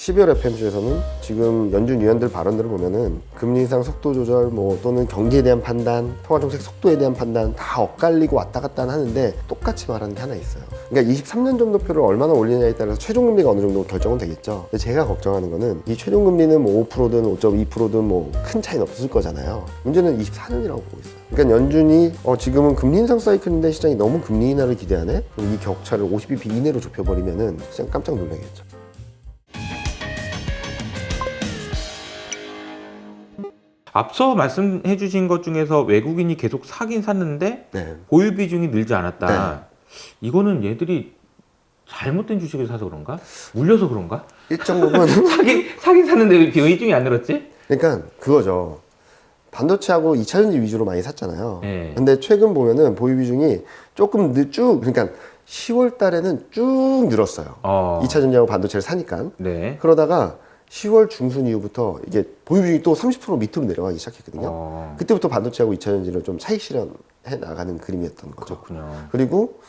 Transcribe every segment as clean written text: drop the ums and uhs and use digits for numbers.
12월 FOMC에서는 지금 연준 위원들 발언들을 보면은 금리 인상 속도 조절 뭐 또는 경기에 대한 판단, 통화 정책 속도에 대한 판단 다 엇갈리고 왔다 갔다 하는데 똑같이 말하는 게 하나 있어요. 그러니까 23년 점도표를 얼마나 올리냐에 따라서 최종 금리가 어느 정도 결정은 되겠죠. 근데 제가 걱정하는 거는 이 최종 금리는 뭐 5%든 5.2%든 뭐 큰 차이는 없을 거잖아요. 문제는 24년이라고 보고 있어요. 그러니까 연준이 지금은 금리 인상 사이클인데 시장이 너무 금리 인하를 기대하네? 그럼 이 격차를 50bp 이내로 좁혀버리면은 시장 깜짝 놀라겠죠. 앞서 말씀해 주신 것 중에서 외국인이 계속 사긴 샀는데 네. 보유 비중이 늘지 않았다. 이거는 얘들이 잘못된 주식을 사서 그런가? 물려서 그런가? 일정 부분 사긴 샀는데 왜 비중이 안 늘었지? 그러니까 그거죠. 반도체하고 2차전지 위주로 많이 샀잖아요. 네. 근데 최근 보면은 보유 비중이 조금 쭉 그러니까 10월 달에는 쭉 늘었어요. 2차전지하고 반도체를 사니까. 네. 그러다가 10월 중순 이후부터 이게 보유 비중이 또 30% 밑으로 내려가기 시작했거든요. 그때부터 반도체하고 2차전지를 좀 차익 실현해 나가는 그림이었던 거죠. 그렇군요. 그리고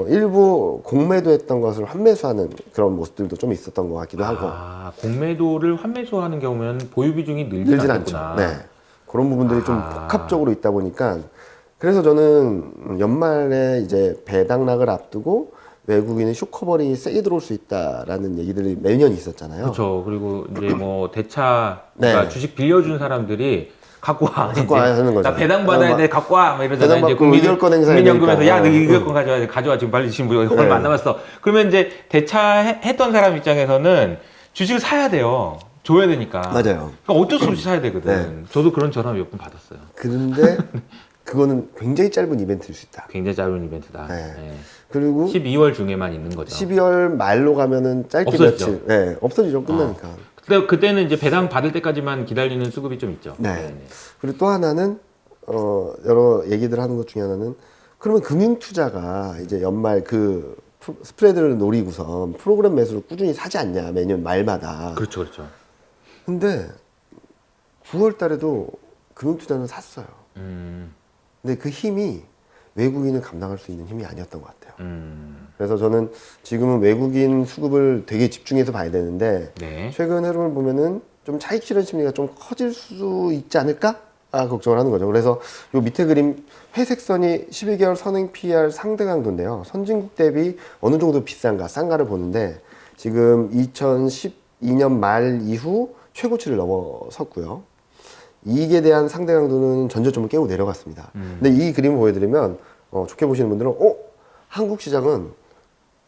일부 공매도했던 것을 환매수하는 그런 모습들도 좀 있었던 것 같기도 하고. 공매도를 환매수하는 경우면 보유 비중이 늘진 않구나. 네. 그런 부분들이 좀 복합적으로 있다 보니까 그래서 저는 연말에 이제 배당락을 앞두고 외국인은 쇼커버링이 세게 들어올 수 있다라는 얘기들이 매년 있었잖아요. 그렇죠. 그리고 이제 뭐 대차 네. 그러니까 주식 빌려준 사람들이 갖고 와. 하는 거죠. 나 배당 받아야 돼. 갖고 와. 막 이러잖아요. 배당 받고 의결권 행사해야 국민연금에서 야, 너 되니까. 의결권 가져와. 지금 빨리 지금 네. 얼마 안 남았어. 그러면 이제 대차 했던 사람 입장에서는 주식을 사야 돼요. 줘야 되니까. 맞아요. 그러니까 어쩔 수 없이 사야 되거든. 네. 저도 그런 전화 몇 번 받았어요. 그런데 그거는 굉장히 짧은 이벤트일 수 있다. 굉장히 짧은 이벤트다. 네. 네. 그리고 12월 중에만 있는 거죠. 12월 말로 가면은 짧게 없어지죠. 며칠, 네, 없어지죠. 끝나니까. 그때는 이제 배당 받을 때까지만 기다리는 수급이 좀 있죠. 네. 그리고 또 하나는 여러 얘기들 하는 것 중에 하나는 그러면 금융투자가 이제 연말 그 스프레드를 노리고선 프로그램 매수를 꾸준히 사지 않냐 매년 말마다. 그렇죠, 그렇죠. 근데 9월 달에도 금융투자는 샀어요. 근데 그 힘이 외국인을 감당할 수 있는 힘이 아니었던 것 같아요. 그래서 저는 지금은 외국인 수급을 되게 집중해서 봐야 되는데 네. 최근 흐름을 보면은 좀 차익 실현 심리가 좀 커질 수 있지 않을까? 걱정을 하는 거죠. 그래서 요 밑에 그림 회색선이 12개월 선행 PER 상대 강도인데요. 선진국 대비 어느 정도 비싼가, 싼가를 보는데 지금 2012년 말 이후 최고치를 넘어섰고요. 이익에 대한 상대 강도는 전저점을 깨고 내려갔습니다. 근데 이 그림을 보여드리면 좋게 보시는 분들은 한국 시장은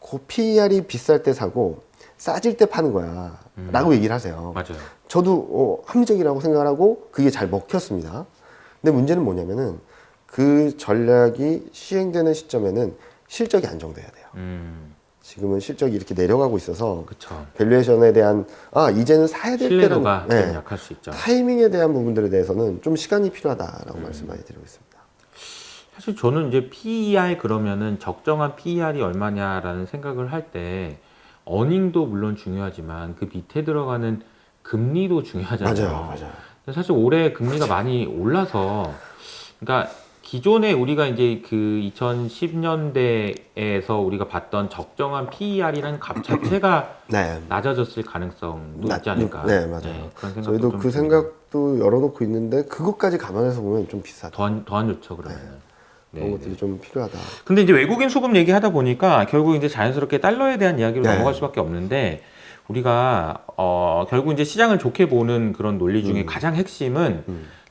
그 PER이 비쌀 때 사고 싸질 때 파는 거야 라고 얘기를 하세요. 맞아요. 저도 합리적이라고 생각을 하고 그게 잘 먹혔습니다. 근데 문제는 뭐냐면은 그 전략이 시행되는 시점에는 실적이 안정돼야 돼요. 지금은 실적이 이렇게 내려가고 있어서 그쵸. 밸류에이션에 대한 이제는 사야 될 때는 신뢰도가 좀 약할 수 있죠. 타이밍에 대한 부분들에 대해서는 좀 시간이 필요하다라고 말씀 많이 드리고 있습니다. 사실 저는 이제 PER 그러면은 적정한 PER이 얼마냐라는 생각을 할 때 어닝도 물론 중요하지만 그 밑에 들어가는 금리도 중요하잖아요. 맞아요. 근데 사실 올해 금리가 많이 올라서 그러니까 기존에 우리가 이제 그 2010년대에서 우리가 봤던 적정한 PER이라는 값 자체가 네. 낮아졌을 가능성도 있지 않을까. 네, 맞아요. 그런 생각도 저희도 좀 그 듭니다. 생각도 열어놓고 있는데 그것까지 감안해서 보면 좀 비싸다. 더안 좋죠 그러면. 그런 것들이 좀 필요하다. 근데 이제 외국인 수급 얘기하다 보니까 결국 이제 자연스럽게 달러에 대한 이야기로 네. 넘어갈 수밖에 없는데 우리가 결국 이제 시장을 좋게 보는 그런 논리 중에 가장 핵심은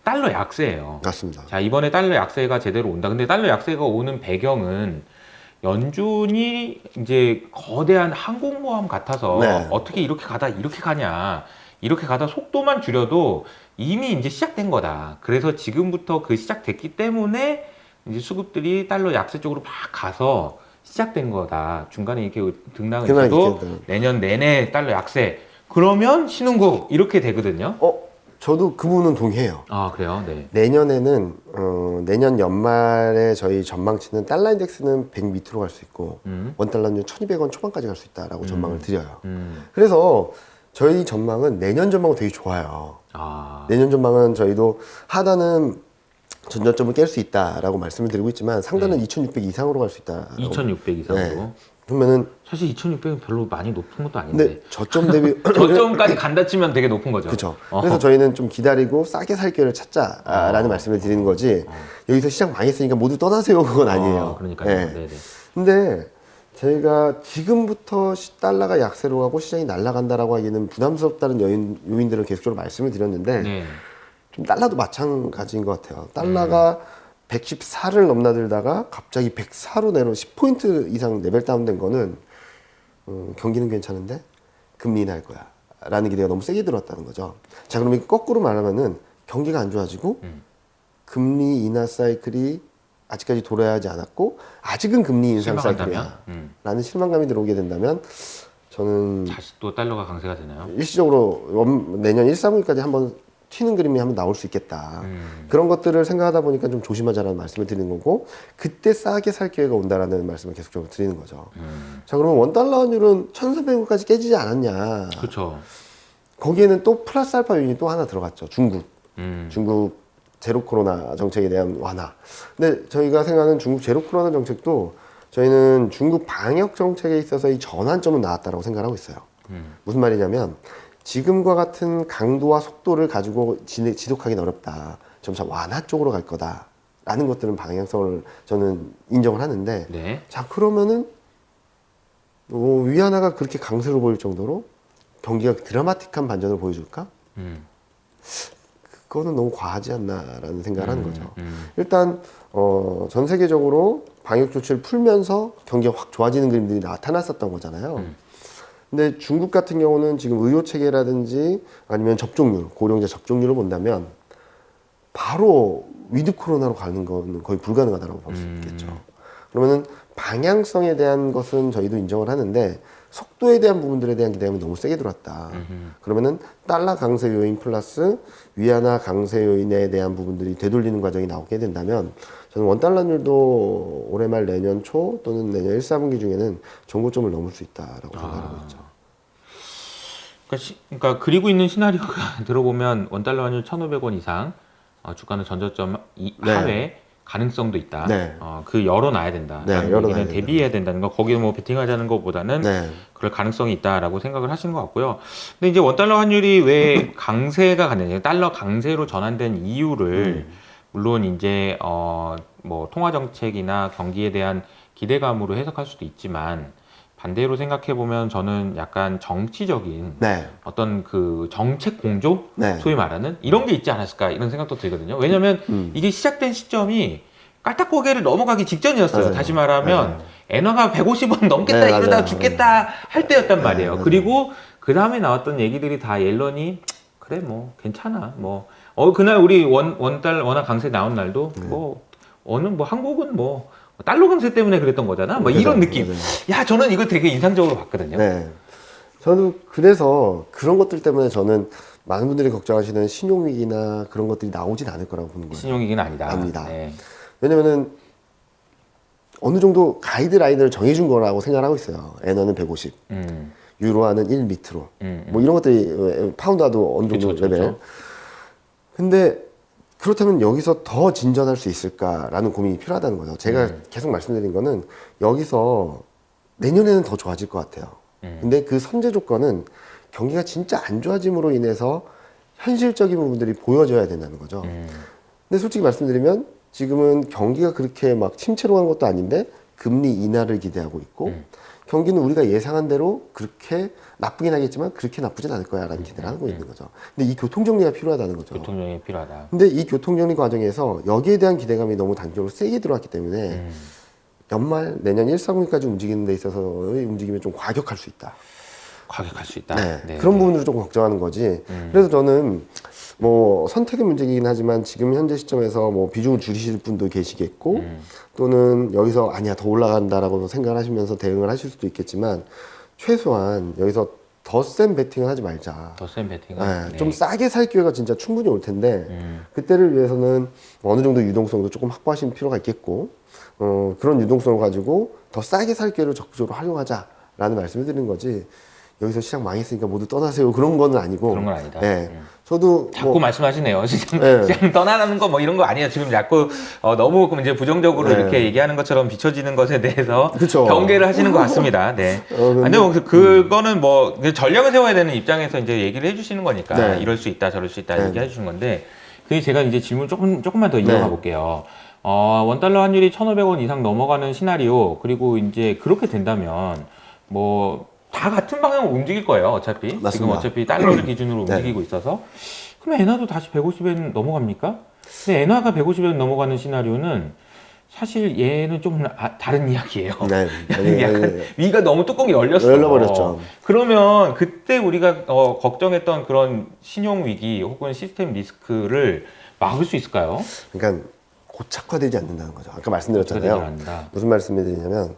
달러 약세예요. 맞습니다. 자, 이번에 달러 약세가 제대로 온다. 근데 달러 약세가 오는 배경은 연준이 이제 거대한 항공모함 같아서 네. 어떻게 이렇게 가냐. 이렇게 가다 속도만 줄여도 이미 이제 시작된 거다. 그래서 지금부터 그 시작됐기 때문에 이제 수급들이 달러 약세 쪽으로 막 가서 시작된 거다. 중간에 이렇게 등락을 있어도 내년 내내 달러 약세. 그러면 신흥국 이렇게 되거든요. 저도 그 부분은 동의해요. 아, 그래요? 네. 내년에는 내년 연말에 저희 전망치는 달러 인덱스는 100 밑으로 갈 수 있고 원달러는 1200원 초반까지 갈 수 있다라고 전망을 드려요. 그래서 저희 전망은 내년 전망은 되게 좋아요. 내년 전망은 저희도 하단은 전저점을 깰 수 있다라고 말씀을 드리고 있지만 상단은 2600 이상으로 갈 수 있다. 2600 이상으로. 네. 그러면은 사실 2,600은 별로 많이 높은 것도 아닌데. 근데 저점 대비 저점까지 간다 치면 되게 높은 거죠. 그렇죠. 어허. 그래서 저희는 좀 기다리고 싸게 살 기회를 찾자라는 말씀을 드리는 거지. 여기서 시장 망했으니까 모두 떠나세요 그건 아니에요. 그러니까요. 예. 네네. 근데 제가 지금부터 달러가 약세로 가고 시장이 날아간다라고 하기에는 부담스럽다는 요인들을 계속적으로 말씀을 드렸는데 네. 좀 달러도 마찬가지인 것 같아요. 달러가 114를 넘나들다가 갑자기 104로 내려 10포인트 이상 레벨 다운된 거는 경기는 괜찮은데 금리 인하할 거야 라는 기대가 너무 세게 들어왔다는 거죠. 자, 그러면 거꾸로 말하면은 경기가 안 좋아지고 금리 인하 사이클이 아직까지 돌아야 하지 않았고 아직은 금리 인상 사이클이야 라는 실망감이 들어오게 된다면 저는 다시 또 달러가 강세가 되나요? 일시적으로 내년 1, 3월까지 한번 튀는 그림이 한번 나올 수 있겠다. 그런 것들을 생각하다 보니까 좀 조심하자라는 말씀을 드리는 거고 그때 싸게 살 기회가 온다라는 말씀을 계속적으로 드리는 거죠. 자, 그러면 원달러 환율은 1,300원까지 깨지지 않았냐. 그렇죠. 거기에는 또 플러스 알파 요인이 또 하나 들어갔죠. 중국. 음. 중국 제로 코로나 정책에 대한 완화. 근데 저희가 생각하는 중국 제로 코로나 정책도 저희는 중국 방역 정책에 있어서 이 전환점은 나왔다고 생각하고 있어요. 무슨 말이냐면 지금과 같은 강도와 속도를 가지고 지속하기는 어렵다. 점차 완화 쪽으로 갈 거다라는 것들은 방향성을 저는 인정을 하는데 네. 자, 그러면은 위안화가 그렇게 강세로 보일 정도로 경기가 드라마틱한 반전을 보여줄까? 그거는 너무 과하지 않나라는 생각을 하는 거죠. 일단 전 세계적으로 방역 조치를 풀면서 경기가 확 좋아지는 그림들이 나타났었던 거잖아요. 근데 중국 같은 경우는 지금 의료 체계라든지 아니면 접종률, 고령자 접종률을 본다면 바로 위드 코로나로 가는 거는 거의 불가능하다고 볼 수 있겠죠. 그러면은 방향성에 대한 것은 저희도 인정을 하는데 속도에 대한 부분들에 대한 기대감이 너무 세게 들어왔다. 그러면은 달러 강세 요인 플러스 위안화 강세 요인에 대한 부분들이 되돌리는 과정이 나오게 된다면 저는 원달러율도 올해 말 내년 초 또는 내년 1, 4분기 중에는 정고점을 넘을 수 있다라고 생각하고 있죠. 그러니까 그리고 있는 시나리오가 들어보면 원달러 환율 1,500원 이상 주가는 전저점 하회 가능성도 있다. 네. 그 열어놔야 된다. 네, 라는 열어놔야 얘기는 대비해야 된다는 거. 거기에 뭐 베팅하자는 것보다는 네. 그럴 가능성이 있다라고 생각을 하시는 것 같고요. 근데 이제 원달러 환율이 왜 강세가 가느냐, 달러 강세로 전환된 이유를 물론 이제 뭐 통화 정책이나 경기에 대한 기대감으로 해석할 수도 있지만 반대로 생각해 보면 저는 약간 정치적인 네. 어떤 그 정책 공조 네. 소위 말하는 이런 게 있지 않았을까 이런 생각도 들거든요. 왜냐하면 이게 시작된 시점이 깔딱고개를 넘어가기 직전이었어요. 맞아요. 다시 말하면 엔화가 150원 넘겠다 네, 이러다가 맞아요. 죽겠다 할 때였단 말이에요. 맞아요. 그리고 그 다음에 나왔던 얘기들이 다 옐런이 그래 뭐 괜찮아 뭐 그날 우리 원화 강세 나온 날도 뭐 한국은 뭐 달러 강세 때문에 그랬던 거잖아. 뭐 이런 느낌. 맞아요. 야 저는 이거 되게 인상적으로 봤거든요. 네. 저는 그래서 그런 것들 때문에 저는 많은 분들이 걱정하시는 신용위기나 그런 것들이 나오진 않을 거라고 보는 거예요. 신용위기는 아니다. 아닙니다. 네. 왜냐면은 어느 정도 가이드라인을 정해준 거라고 생각하고 있어요. 엔화는 150, 유로화는 1 밑으로. 뭐 이런 것들이 파운드화도 어느 정도 그쵸, 레벨. 그쵸. 근데 그렇다면 여기서 더 진전할 수 있을까라는 고민이 필요하다는 거죠. 제가 계속 말씀드린 거는 여기서 내년에는 더 좋아질 것 같아요. 근데 그 선제 조건은 경기가 진짜 안 좋아짐으로 인해서 현실적인 부분들이 보여져야 된다는 거죠. 근데 솔직히 말씀드리면 지금은 경기가 그렇게 막 침체로 간 것도 아닌데 금리 인하를 기대하고 있고 경기는 우리가 예상한 대로 그렇게 나쁘긴 하겠지만 그렇게 나쁘진 않을 거야 라는 기대를 하고 있는 거죠. 근데 이 교통정리가 필요하다는 거죠. 교통정리 필요하다. 근데 이 교통정리 과정에서 여기에 대한 기대감이 너무 단기적으로 세게 들어왔기 때문에 연말 내년 1, 4분기까지 움직이는 데 있어서의 움직임이 좀 과격할 수 있다. 과격할 수 있다. 네, 네, 그런 네. 부분들을 조금 걱정하는 거지. 그래서 저는 뭐 선택의 문제이긴 하지만 지금 현재 시점에서 뭐 비중을 줄이실 분도 계시겠고 또는 여기서 아니야 더 올라간다라고 생각을 하시면서 대응을 하실 수도 있겠지만 최소한 여기서 더 센 베팅을 하지 말자. 더 센 베팅은 네, 네. 좀 싸게 살 기회가 진짜 충분히 올 텐데 그때를 위해서는 어느 정도 유동성도 조금 확보하실 필요가 있겠고 그런 유동성을 가지고 더 싸게 살 기회를 적극적으로 활용하자라는 말씀을 드리는 거지 여기서 시장 망했으니까 모두 떠나세요 그런 건 아니고 그런 건 아니다. 네, 저도 자꾸 말씀하시네요. 네. 그냥 떠나는 거 뭐 이런 거 아니에요. 지금 자꾸 너무 이제 부정적으로 네. 이렇게 얘기하는 것처럼 비춰지는 것에 대해서 그쵸. 경계를 하시는 것 같습니다. 네. 근데- 아니요, 그거는 뭐 전략을 세워야 되는 입장에서 이제 얘기를 해주시는 거니까 네. 이럴 수 있다, 저럴 수 있다 네. 얘기해 주시는 건데, 그 제가 이제 질문 조금만 더 이어가 네. 볼게요. 원달러 환율이 1,500원 이상 넘어가는 시나리오, 그리고 이제 그렇게 된다면 뭐 다 같은 방향으로 움직일 거예요. 어차피 지금 맞습니다. 어차피 달러를 기준으로 네. 움직이고 있어서. 그럼 엔화도 다시 150엔 넘어갑니까? 근데 엔화가 150엔 넘어가는 시나리오는 사실 얘는 좀 다른 이야기예요. 네. 약간 위가 너무 뚜껑이 열렸어. 열려버렸죠. 그러면 그때 우리가 걱정했던 그런 신용 위기 혹은 시스템 리스크를 막을 수 있을까요? 그러니까 고착화되지 않는다는 거죠. 아까 되지 말씀드렸잖아요. 않는다. 무슨 말씀을 드리냐면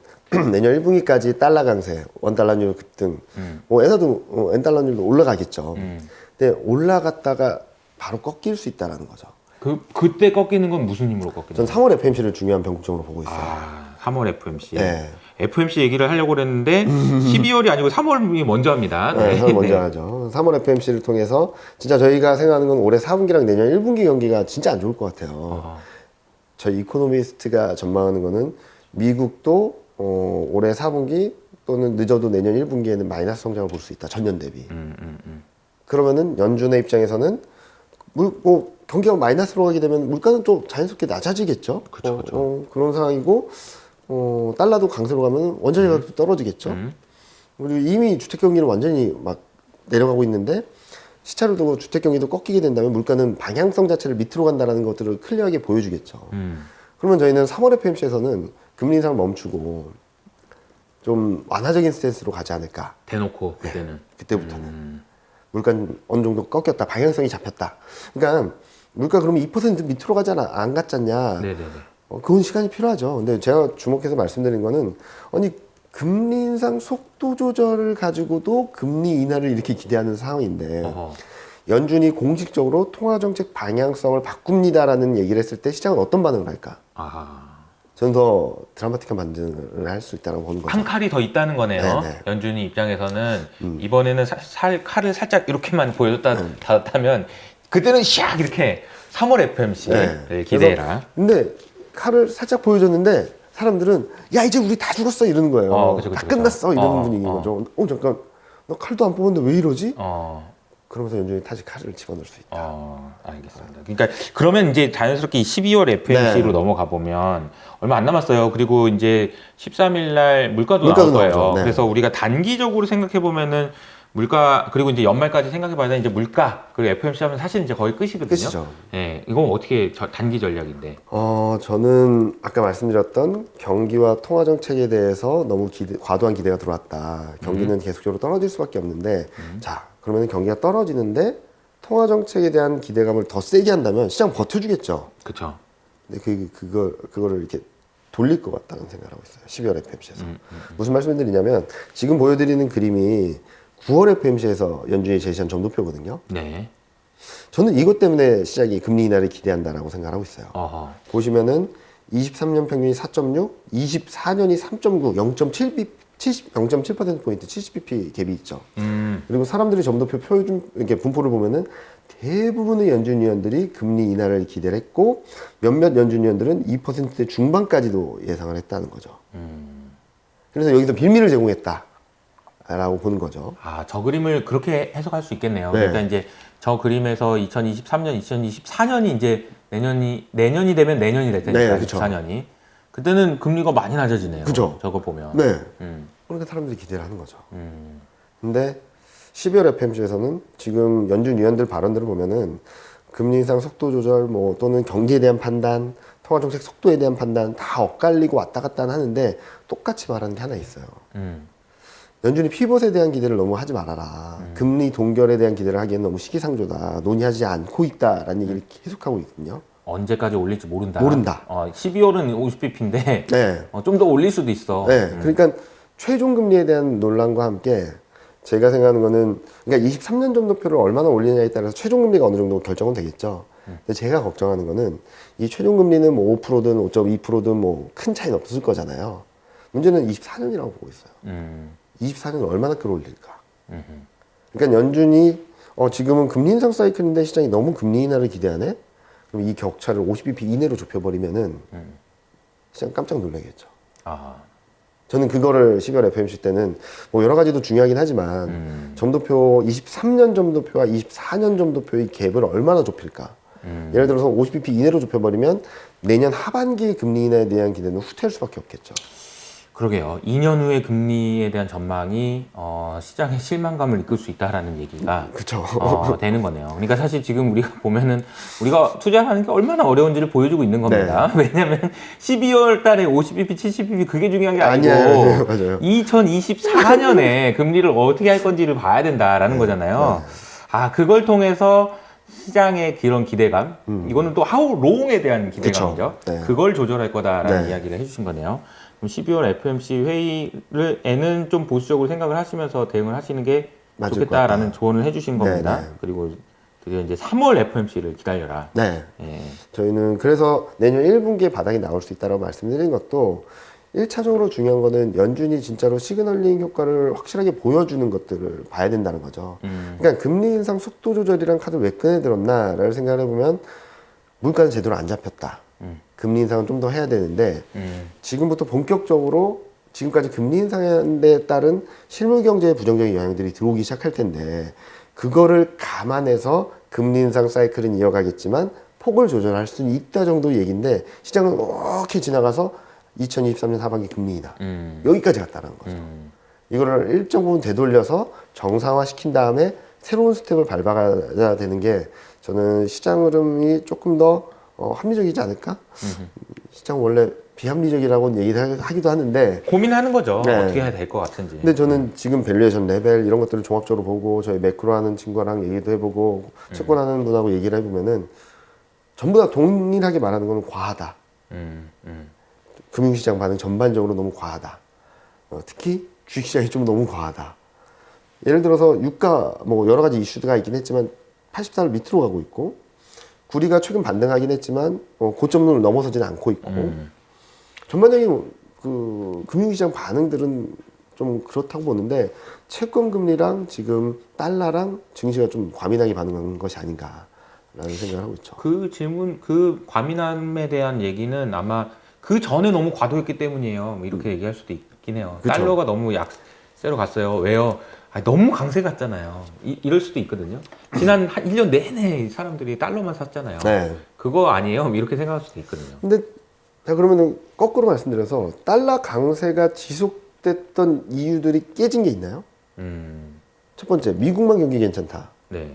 내년 1분기까지 달러 강세, 원달러율 급등, 음. 엔화도 엔달러율도 올라가겠죠. 음. 근데 올라갔다가 바로 꺾일 수 있다는 거죠. 그때 꺾이는 건 무슨 힘으로 꺾이는 전 거예요? 3월 FMC를 중요한 변곡점으로 보고 있어요. 3월 FMC. 네. FMC 얘기를 하려고 그랬는데 12월이 아니고 3월이 먼저 합니다. 네, 그걸 먼저 하죠. 3월 FMC를 통해서 진짜 저희가 생각하는 건 올해 4분기랑 내년 1분기 경기가 진짜 안 좋을 것 같아요. 저희 이코노미스트가 전망하는 거는 미국도 올해 4분기 또는 늦어도 내년 1분기에는 마이너스 성장을 볼 수 있다. 전년 대비. 그러면은 연준의 입장에서는 경기가 마이너스로 가게 되면 물가는 또 자연스럽게 낮아지겠죠. 그쵸. 그런 상황이고 달러도 강세로 가면 원자재 가격도 떨어지겠죠. 그리고 이미 주택 경기는 완전히 막 내려가고 있는데 시차를 두고 주택 경기도 꺾이게 된다면 물가는 방향성 자체를 밑으로 간다는 것들을 클리어하게 보여주겠죠. 그러면 저희는 3월 FMC에서는 금리 인상을 멈추고 좀 완화적인 스탠스로 가지 않을까. 대놓고 그때는. 그때부터는 물가는 어느 정도 꺾였다, 방향성이 잡혔다. 그러니까 물가 그러면 2% 밑으로 가잖아, 안 갔잖냐. 네네네. 그건 시간이 필요하죠. 근데 제가 주목해서 말씀드린 거는 아니 금리 인상 속도 조절을 가지고도 금리 인하를 이렇게 기대하는 상황인데 어허. 연준이 공식적으로 통화정책 방향성을 바꿉니다라는 얘기를 했을 때 시장은 어떤 반응을 할까? 아하. 저는 더 드라마틱한 반응을 할 수 있다고 보는 거죠. 한 칼이 더 있다는 거네요. 네네. 연준이 입장에서는 이번에는 칼을 살짝 이렇게만 보여줬다면 그때는 샥 이렇게 3월 FMC를 네. 기대해라. 근데 칼을 살짝 보여줬는데 사람들은 야 이제 우리 다 죽었어 이러는 거예요. 그쵸, 다 그쵸. 끝났어 이러는 어, 분위기인 어. 거죠. 잠깐 너 칼도 안 뽑았는데 왜 이러지? 어. 그러면서 연준이 다시 칼을 집어넣을 수 있다. 알겠습니다. 그러니까 그러면 이제 자연스럽게 12월 FMC로 네. 넘어가 보면 얼마 안 남았어요. 그리고 이제 13일 날 물가도 물가도 나올 거예요. 나오죠. 네. 그래서 우리가 단기적으로 생각해 보면은 물가 그리고 이제 연말까지 생각해 봐야 이제 물가 그리고 FMC 하면 사실 이제 거의 끝이거든요. 끝이죠. 예. 이건 어떻게 단기 전략인데. 저는 아까 말씀드렸던 경기와 통화 정책에 대해서 너무 과도한 기대가 들어왔다. 경기는 계속적으로 떨어질 수밖에 없는데, 자, 그러면 경기가 떨어지는데 통화 정책에 대한 기대감을 더 세게 한다면 시장 버텨주겠죠. 그렇죠. 근데 그거를 이렇게 돌릴 것 같다는 생각을 하고 있어요. 12월 FMC에서. 무슨 말씀을 드리냐면 지금 보여드리는 그림이 9월 FMC에서 연준이 제시한 점도표거든요. 네. 저는 이것 때문에 시장이 금리 인하를 기대한다라고 생각하고 있어요. 어허. 보시면은 23년 평균이 4.6, 24년이 3.9, 0.7%포인트 70bp 갭이 있죠. 그리고 사람들이 점도표 이렇게 분포를 보면은 대부분의 연준 위원들이 금리 인하를 기대를 했고 몇몇 연준 위원들은 2%대 중반까지도 예상을 했다는 거죠. 그래서 여기서 빌미를 제공했다라고 보는 거죠. 저 그림을 그렇게 해석할 수 있겠네요. 네. 그러니까 이제 저 그림에서 2023년, 2024년이 이제 내년이 되면 내년이 될 테니까 네, 그쵸. 24년이 그때는 금리가 많이 낮아지네요. 그죠. 저거 보면. 네. 음. 그러니까 사람들이 기대를 하는 거죠. 근데 12월 FMC에서는 지금 연준 위원들 발언들을 보면은 금리 인상 속도 조절 또는 경기에 대한 판단, 통화 정책 속도에 대한 판단 다 엇갈리고 왔다 갔다 하는데 똑같이 말하는 게 하나 있어요. 연준이 피벗에 대한 기대를 너무 하지 말아라. 금리 동결에 대한 기대를 하기엔 너무 시기상조다. 논의하지 않고 있다라는 얘기를 계속하고 있거든요. 언제까지 올릴지 모른다. 12월은 50bp인데 네. 좀 더 올릴 수도 있어. 네. 그러니까 최종 금리에 대한 논란과 함께 제가 생각하는 거는 그러니까 23년 점도표를 얼마나 올리냐에 따라서 최종 금리가 어느 정도 결정은 되겠죠. 근데 제가 걱정하는 거는 이 최종 금리는 5%든 5.2%든 큰 차이는 없을 거잖아요. 문제는 24년이라고 보고 있어요. 24년을 얼마나 끌어올릴까. 그러니까 연준이 지금은 금리 인상 사이클인데 시장이 너무 금리 인하를 기대하네? 그럼 이 격차를 50bp 이내로 좁혀버리면은 시장 깜짝 놀라겠죠. 아, 저는 그거를 12월 FOMC 때는 뭐 여러 가지도 중요하긴 하지만 점도표 23년 점도표와 24년 점도표의 갭을 얼마나 좁힐까? 예를 들어서 50bp 이내로 좁혀버리면 내년 하반기 금리 인하에 대한 기대는 후퇴할 수밖에 없겠죠. 그러게요. 2년 후의 금리에 대한 전망이 시장의 실망감을 이끌 수 있다라는 얘기가 그렇죠. 되는 거네요. 그러니까 사실 지금 우리가 보면은 우리가 투자하는 게 얼마나 어려운지를 보여주고 있는 겁니다. 왜냐하면 12월 달에 50bp, 70bp 그게 중요한 게 아니고 아니에요. 맞아요. 2024년에 금리를 어떻게 할 건지를 봐야 된다라는 거잖아요. 아, 그걸 통해서 시장의 그런 기대감, 이거는 또 하우 롱에 대한 기대감이죠. 그쵸. 네. 그걸 조절할 거다라는 네. 이야기를 해주신 거네요. 그럼 12월 FOMC 회의에는 좀 보수적으로 생각을 하시면서 대응을 하시는 게 맞을 좋겠다라는 것 같다. 조언을 해주신 겁니다. 네, 네. 그리고 드디어 이제 3월 FOMC를 기다려라. 네. 예. 저희는 그래서 내년 1분기에 바닥이 나올 수 있다고 말씀드린 것도 1차적으로 중요한 거는 연준이 진짜로 시그널링 효과를 확실하게 보여주는 것들을 봐야 된다는 거죠. 그러니까 금리 인상 속도 조절이란 카드를 왜 꺼내들었나를 생각을 해보면 물가는 제대로 안 잡혔다. 금리 인상은 좀 더 해야 되는데 지금부터 본격적으로 지금까지 금리 인상에 따른 실물 경제에 부정적인 영향들이 들어오기 시작할 텐데 그거를 감안해서 금리 인상 사이클은 이어가겠지만 폭을 조절할 수는 있다 정도 얘기인데 시장은 이렇게 지나가서 2023년 하반기 금리 인하 여기까지 갔다는 거죠. 이거를 일정 부분 되돌려서 정상화 시킨 다음에 새로운 스텝을 밟아가야 되는 게 저는 시장 흐름이 조금 더 합리적이지 않을까? 시장 원래 비합리적이라고 얘기를 하기도 하는데 고민하는 거죠. 네. 어떻게 해야 될 것 같은지. 근데 저는 지금 밸류에이션 레벨 이런 것들을 종합적으로 보고 저희 매크로 하는 친구랑 얘기도 해보고 채권하는 분하고 얘기를 해보면은 전부 다 동일하게 말하는 건 과하다. 금융시장 반응 전반적으로 너무 과하다. 특히 주식시장이 좀 너무 과하다. 예를 들어서 유가 뭐 여러 가지 이슈가 있긴 했지만 80달러 밑으로 가고 있고 구리가 최근 반등하긴 했지만 고점을 넘어서지는 않고 있고 전반적인 그 금융시장 반응들은 좀 그렇다고 보는데 채권 금리랑 지금 달러랑 증시가 좀 과민하게 반응한 것이 아닌가라는 생각을 하고 있죠. 그 질문, 그 과민함에 대한 얘기는 아마 그 전에 너무 과도했기 때문이에요. 뭐 이렇게 얘기할 수도 있긴 해요. 그쵸. 달러가 너무 약세로 갔어요. 왜요? 너무 강세 갔잖아요. 이럴 수도 있거든요. 지난 한 1년 내내 사람들이 달러만 샀잖아요. 네. 그거 아니에요? 이렇게 생각할 수도 있거든요. 근데 자 그러면은 거꾸로 말씀드려서 달러 강세가 지속됐던 이유들이 깨진 게 있나요? 첫 번째 미국만 경기 괜찮다. 네.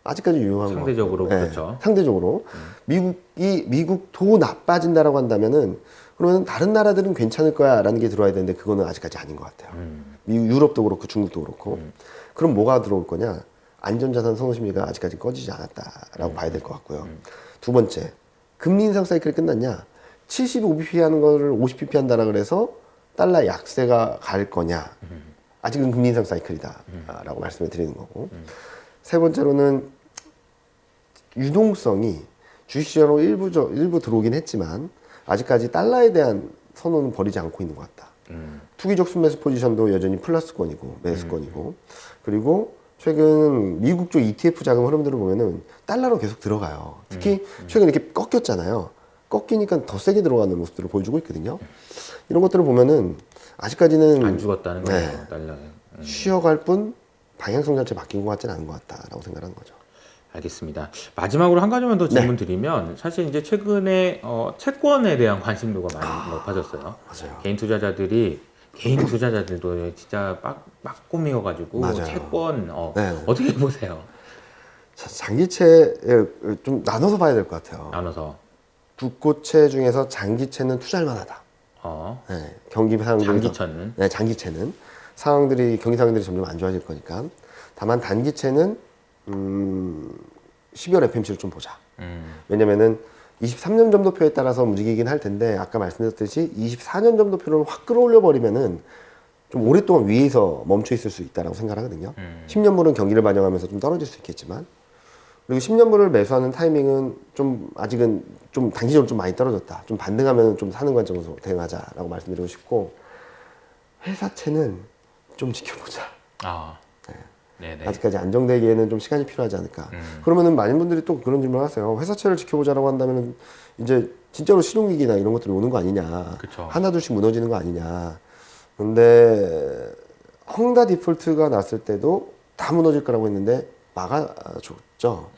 아직까지 유효한 거. 상대적으로 그렇죠. 상대적으로 미국도 나빠진다라고 한다면은 그러면 다른 나라들은 괜찮을 거야라는 게 들어와야 되는데 그거는 아직까지 아닌 것 같아요. 미국, 유럽도 그렇고 중국도 그렇고. 그럼 뭐가 들어올 거냐? 안전자산 선호 심리가 아직까지 꺼지지 않았다라고 봐야 될 것 같고요. 두 번째, 금리 인상 사이클이 끝났냐? 75bp 하는 거를 50bp 한다라 그래서 달러 약세가 갈 거냐? 아직은 금리 인상 사이클이다라고 말씀을 드리는 거고. 세 번째로는 유동성이 주식시장으로 일부 들어오긴 했지만 아직까지 달러에 대한 선호는 버리지 않고 있는 것 같다. 투기적 순매수 포지션도 여전히 플러스권이고 매수권이고 그리고 최근 미국 쪽 ETF 자금 흐름들을 보면은 달러로 계속 들어가요. 특히 최근 이렇게 꺾였잖아요. 꺾이니까 더 세게 들어가는 모습들을 보여주고 있거든요. 이런 것들을 보면은 아직까지는 안 죽었다는 거예요. 네. 달러에. 쉬어갈 뿐 방향성 자체 바뀐 것 같지는 않은 것 같다라고 생각하는 거죠. 알겠습니다. 마지막으로 한 가지만 더 질문 드리면 사실 이제 최근에 채권에 대한 관심도가 많이 높아졌어요. 맞아요. 개인 투자자들도 진짜 빡꼼이어가지고 맞아요. 채권 네. 어떻게 보세요? 장기채 좀 나눠서 봐야 될 것 같아요. 나눠서 국고채 중에서 장기채는 투자할 만하다. 네, 경기 상황들이 장기채는 네, 장기채는 경기 상황들이 점점 안 좋아질 거니까. 다만 단기채는 12월 FOMC를 좀 보자. 왜냐면은 23년 점도표에 따라서 움직이긴 할 텐데 아까 말씀드렸듯이 24년 점도표를 확 끌어올려 버리면은 좀 오랫동안 위에서 멈춰 있을 수 있다라고 생각하거든요. 10년물은 경기를 반영하면서 좀 떨어질 수 있겠지만 그리고 10년물을 매수하는 타이밍은 좀 아직은 좀 단기적으로 좀 많이 떨어졌다. 좀 반등하면 좀 사는 관점에서 대응하자라고 말씀드리고 싶고 회사채는 좀 지켜보자. 네네. 아직까지 안정되기에는 좀 시간이 필요하지 않을까. 그러면은 많은 분들이 또 그런 질문을 하세요. 회사채를 지켜보자라고 한다면 이제 진짜로 실용위기나 이런 것들이 오는 거 아니냐. 그쵸. 하나둘씩 무너지는 거 아니냐. 근데 헝다 디폴트가 났을 때도 다 무너질 거라고 했는데 막아줬죠.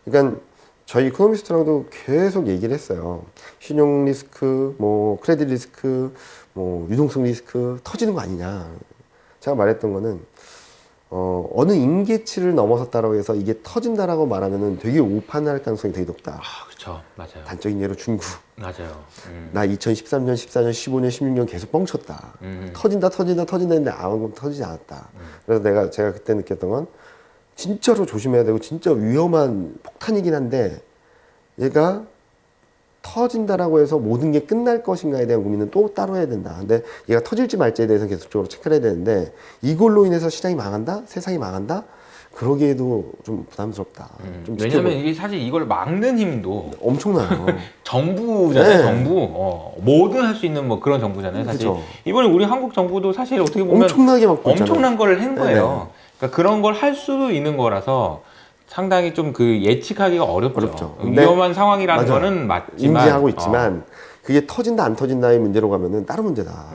그러니까 저희 이코노미스트랑도 계속 얘기를 했어요. 신용 리스크, 뭐 크레딧 리스크, 뭐 유동성 리스크 터지는 거 아니냐. 제가 말했던 거는 어느 임계치를 넘어섰다라고 해서 이게 터진다라고 말하면은 되게 오판할 가능성이 되게 높다. 아, 그렇죠. 맞아요. 단적인 예로 중국. 맞아요. 나 2013년, 14년, 15년, 16년 계속 뻥쳤다. 터진다 했는데 아무것도 터지지 않았다. 그래서 제가 그때 느꼈던 건 진짜로 조심해야 되고 진짜 위험한 폭탄이긴 한데 얘가 터진다라고 해서 모든 게 끝날 것인가에 대한 고민은 또 따로 해야 된다. 근데 얘가 터질지 말지에 대해서는 계속적으로 체크를 해야 되는데 이걸로 인해서 시장이 망한다? 세상이 망한다? 그러기에도 좀 부담스럽다. 좀 왜냐면 이게 사실 이걸 막는 힘도 엄청나요. 정부잖아요. 네. 정부. 뭐든 할 수 있는 뭐 그런 정부잖아요. 사실 그쵸. 이번에 우리 한국 정부도 사실 어떻게 보면 엄청나게 막고 있잖아요. 엄청난 걸 한 거예요. 네네. 그러니까 그런 걸 할 수도 있는 거라서 상당히 좀 그 예측하기가 어렵죠. 근데 위험한 상황이라는 맞아요. 거는 맞지만 인지하고 있지만 그게 터진다 안 터진다의 문제로 가면은 다른 문제다.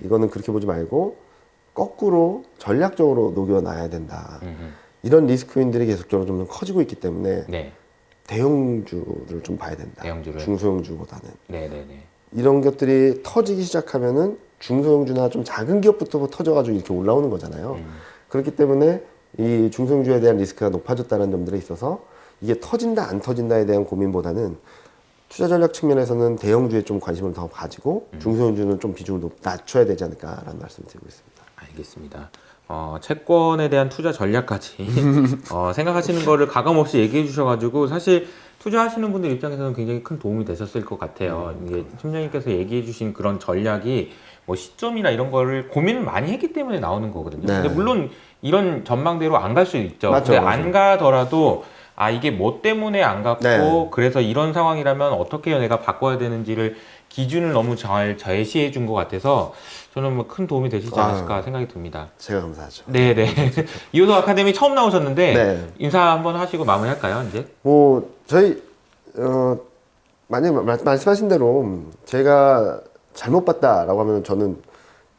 이거는 그렇게 보지 말고 거꾸로 전략적으로 녹여놔야 된다. 이런 리스크인들이 계속적으로 좀 커지고 있기 때문에 네. 대형주를 좀 봐야 된다. 대형주를. 중소형주보다는. 네네네. 이런 것들이 터지기 시작하면은 중소형주나 좀 작은 기업부터 터져가지고 이렇게 올라오는 거잖아요. 그렇기 때문에 이 중소형주에 대한 리스크가 높아졌다는 점들에 있어서 이게 터진다 안 터진다에 대한 고민보다는 투자 전략 측면에서는 대형주에 좀 관심을 더 가지고 중소형주는 좀 비중을 낮춰야 되지 않을까라는 말씀을 드리고 있습니다. 알겠습니다. 채권에 대한 투자 전략까지 생각하시는 거를 가감없이 얘기해 주셔가지고 사실 투자하시는 분들 입장에서는 굉장히 큰 도움이 되셨을 것 같아요. 이게 팀장님께서 얘기해 주신 그런 전략이 뭐 시점이나 이런 거를 고민을 많이 했기 때문에 나오는 거거든요. 네. 근데 물론 이런 전망대로 안 갈 수 있죠. 맞죠, 근데 맞죠. 안 가더라도 이게 뭐 때문에 안 갔고 네. 그래서 이런 상황이라면 어떻게 내가 바꿔야 되는지를 기준을 너무 잘 제시해 준 것 같아서 저는 뭐 큰 도움이 되시지 않았을까 생각이 듭니다. 제가 감사하죠. 네네. 이호도 아카데미 처음 나오셨는데 네. 인사 한번 하시고 마무리할까요, 이제? 뭐 저희 만약 말씀하신 대로 제가 잘못 봤다라고 하면 저는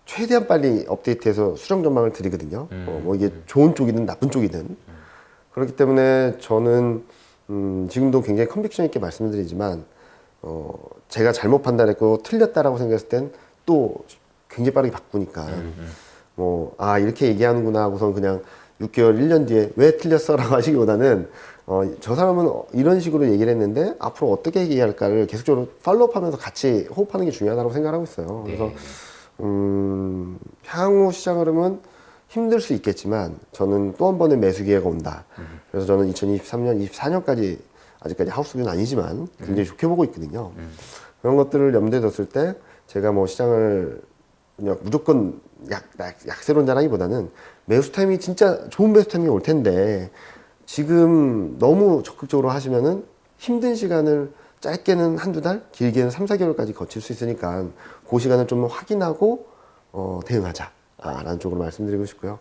최대한 빨리 업데이트해서 수정 전망을 드리거든요. 뭐 이게 좋은 쪽이든 나쁜 쪽이든 그렇기 때문에 저는 지금도 굉장히 컨빅션 있게 말씀드리지만 제가 잘못 판단했고 틀렸다라고 생각했을 땐 또 굉장히 빠르게 바꾸니까 뭐 이렇게 얘기하는구나 하고선 그냥 6개월 1년 뒤에 왜 틀렸어라고 하시기보다는 저 사람은 이런 식으로 얘기를 했는데 앞으로 어떻게 얘기할까를 계속적으로 팔로우하면서 같이 호흡하는 게 중요하다고 생각하고 있어요. 그래서 향후 시장 흐름은 힘들 수 있겠지만 저는 또 한 번의 매수 기회가 온다. 그래서 저는 2023년, 24년까지 아직까지 하우스뷰는 아니지만 굉장히 좋게 보고 있거든요. 그런 것들을 염두에 뒀을 때 제가 뭐 시장을 그냥 무조건 약세론자라기보다는 매수 타임이 진짜 좋은 매수 타임이 올 텐데 지금 너무 적극적으로 하시면은 힘든 시간을 짧게는 한두 달, 길게는 3, 4개월까지 거칠 수 있으니까 그 시간을 좀 확인하고 대응하자 라는 쪽으로 말씀드리고 싶고요.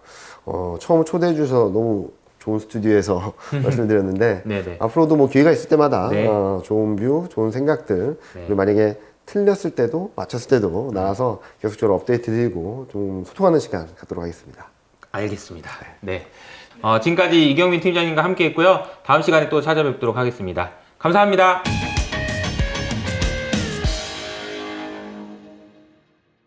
처음 초대해 주셔서 너무 좋은 스튜디오에서 말씀드렸는데 네네. 앞으로도 뭐 기회가 있을 때마다 네. 좋은 뷰, 좋은 생각들 그리고 만약에 틀렸을 때도 맞췄을 때도 나와서 계속적으로 업데이트 드리고 좀 소통하는 시간 갖도록 하겠습니다. 알겠습니다. 네. 지금까지 이경민 팀장님과 함께 했고요. 다음 시간에 또 찾아뵙도록 하겠습니다. 감사합니다.